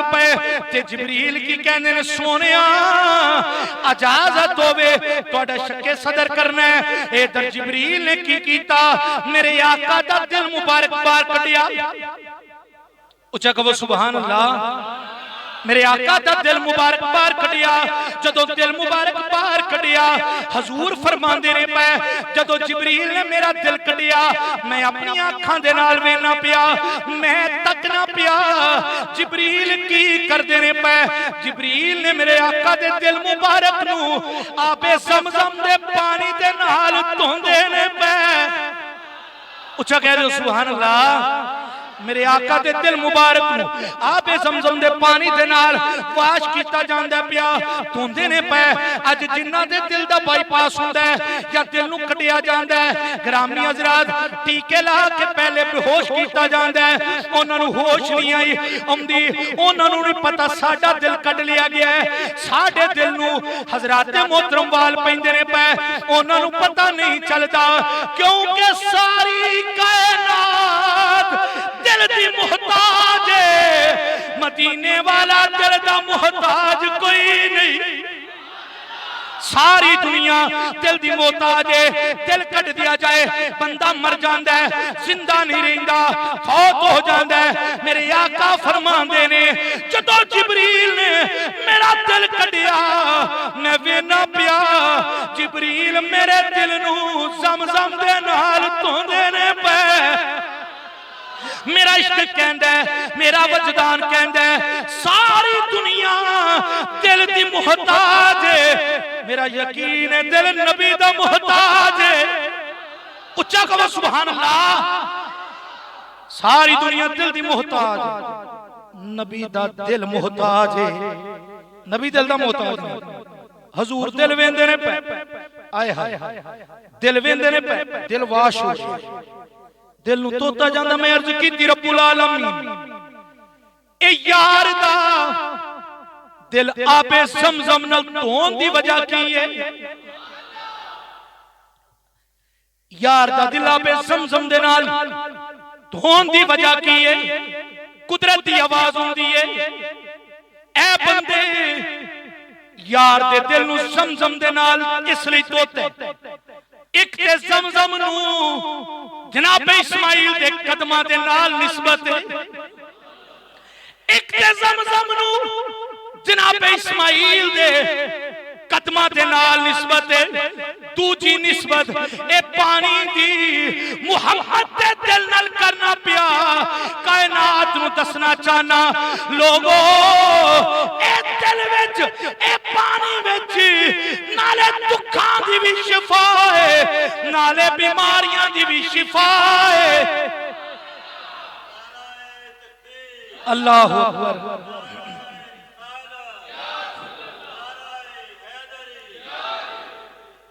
पे ते जिबरील की कहने ने सोनिया इजाजत होवे तुहाडा शक्के सदर करना है। इधर जिबरील ने की कीता मेरे आका दा दिल मुबारक बाहर कटिया। उच्चा कहो सुभान अल्लाह। मेरे आका दा दिल मुबारक बाहर कटिया। जदों दिल मुबारक बाहर कटिया हजूर फरमांदे ने पै जदों जिबरील ने मेरा दिल कटिया मैं अपनी आंखां दे नाल वेखना पिया मैं तकना पिया जिबरील की करदे ने पै। जिबरील ने मेरे आका दे दिल मुबारक नू आपे ज़मज़म दे पानी दे नाल धोंदे ने पै। उच्चा कह दो सुभान अल्लाह। मेरे आका दे दिल मुबारक नू आपे ज़मज़म दे पानी दे नाल वाश कीता जांदा पिया धोंदे ने पै। अज जिन्हां दे दिल दा बाईपास हुंदा है या दिल नू कटिया जांदा है ग्रामी हज़रात टीके ला के पहले बेहोश कीता जांदा है उन्हां नू होश नहीं आई आउंदी उन्हां नू नहीं पता साडा दिल कट लिया गया है। साडे दिल नू हज़रात मोहतरम वाल पैंदे ने पै उन्हां नू पता नहीं चलदा क्योंकि सारी कायनात दिल दी मुहताज है मदीने वाला दिल दा मुहताज कोई नहीं। सारी दुनिया दिल दी मोहताज है। दिल कट दिया जाए बंदा मर जाता है जिंदा नहीं रहिंदा फौत हो जाता है। मेरे आका फरमांदे ने जदों जिबरील ने मेरा दिल कटिया मैं वेना पिया जिबरील मेरे दिल नू ज़मज़म दे नाल धोंदे ने पै। मेरा इश्क कहंदा है मेरा वजदान कहंदा है सारी दुनिया दिल दी मुहताज है। मेरा यकीन है दिल नबी दा मुहताज है। उच्चा कहो सुभान अल्लाह। सारी दुनिया दिल दी मुहताज नबी दा दिल मुहताज है। नबी दिल दा मुहताज है। हजूर दिल वेंदे ने पै आए हाय दिल वेंदे ने पै दिल वाश हो दिल नू तोता जांदा। मैं अर्ज कीती रब्बुल आलमीन ए यार दा दिल आपे ज़मज़म नाल धोन दी वजह की है। यार दा दिल आपे ज़मज़म दे नाल धोन दी वजह की है। कुदरत दी आवाज हुंदी है ए बंदे यार दे दिल नू ज़मज़म दे नाल इसलिए धोते एक ते ज़मज़म नू जनाब इस्माइल दे कदमां दे नाल निस्बत एक ते ज़मज़म नू जनाब इस्माइल दे कदमां दे नाल निस्बत दूजी निस्बत ए पानी दी मुहब्बत दे दिल नाल करना पिया। कायनात नू दसना चाहना लोगो ए दिल विच ए पानी विच नाले दुखां दी भी शिफा है नाले बीमारियां दी भी शिफा है। अल्लाहु अकबर।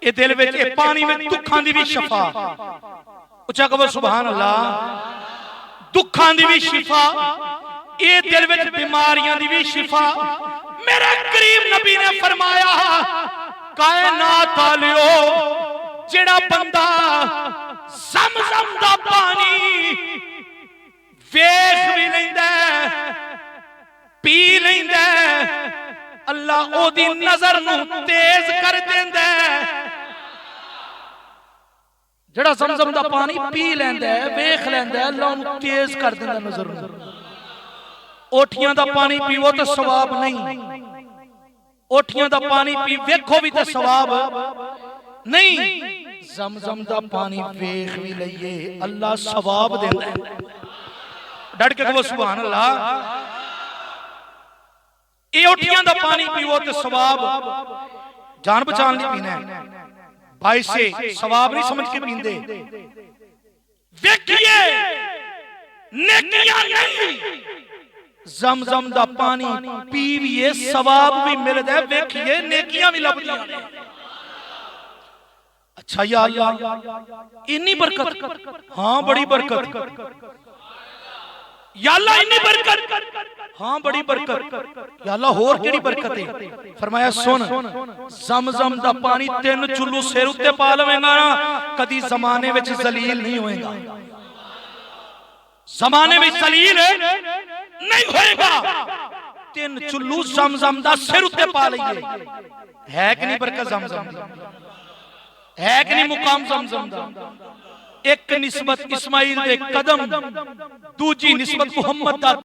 ए दिल विच ए पानी विच दुखां दी भी शिफा। उच्चा कहो सुभान अल्लाह। दुखां दी भी शिफा ए दिल विच बीमारियां दी भी शिफा। मेरे करीम नबी ने फरमाया कायनात वालियो जेड़ा बंदा ज़मज़म दा पानी वेख भी लैंदा पी लैंदा अल्लाह ओदी नजर नू तेज कर देंदा। जेड़ा ज़मज़म दा पानी पी लैंदा वेख लैंदा अल्लाह नू तेज कर देंदा नजर नू। ओठियां दा पानी पीवो तो सवाब नहीं। ओठियां दा पानी पी वेखो भी तो सवाब नहीं। ज़मज़म दा पानी वेख भी लईए अल्लाह सवाब देंदा है। डट के कहो सुभान अल्लाह। ये ओठियां दा पानी पीवो तो सवाब जान बचाने लिए पीना है भाई से सवाब नहीं समझ के पींदे। देखिए नेकियां नहीं ज़मज़म दा पानी पीविए सवाब भी मिलदा है। देखिए नेकियां भी लभदियां ने। अच्छा या अल्लाह इन्नी बरकत। हाँ बड़ी बरकत या अल्लाह इन्नी बरकत। हाँ बड़ी बरकत या अल्लाह होर केड़ी बरकत है। फरमाया सुन ज़मज़म दा पानी 3 चुल्लू सिर उत्ते पा लवेंगा ना कदी ज़माने विच जलील नहीं होएगा। ज़माने में जलील नहीं होएगा। 3 चुल्लू ਜ਼ਮਜ਼ਮ ਦਾ ਸਿਰ ਉੱਤੇ ਪਾ ਲਈਏ ਹੈ ਕਿ ਨਹੀਂ ਬਰਕਤ ਜ਼ਮਜ਼ਮ ਹੈ ਕਿ ਨਹੀਂ ਮੁਕਾਮ ਜ਼ਮਜ਼ਮ ਦਾ ਇੱਕ ਨਿਸਬਤ ਇਸਮਾਈਲ ਦੇ ਕਦਮ ਦੂਜੀ ਨਿਸਬਤ ਮੁਹੰਮਦ ਦਾ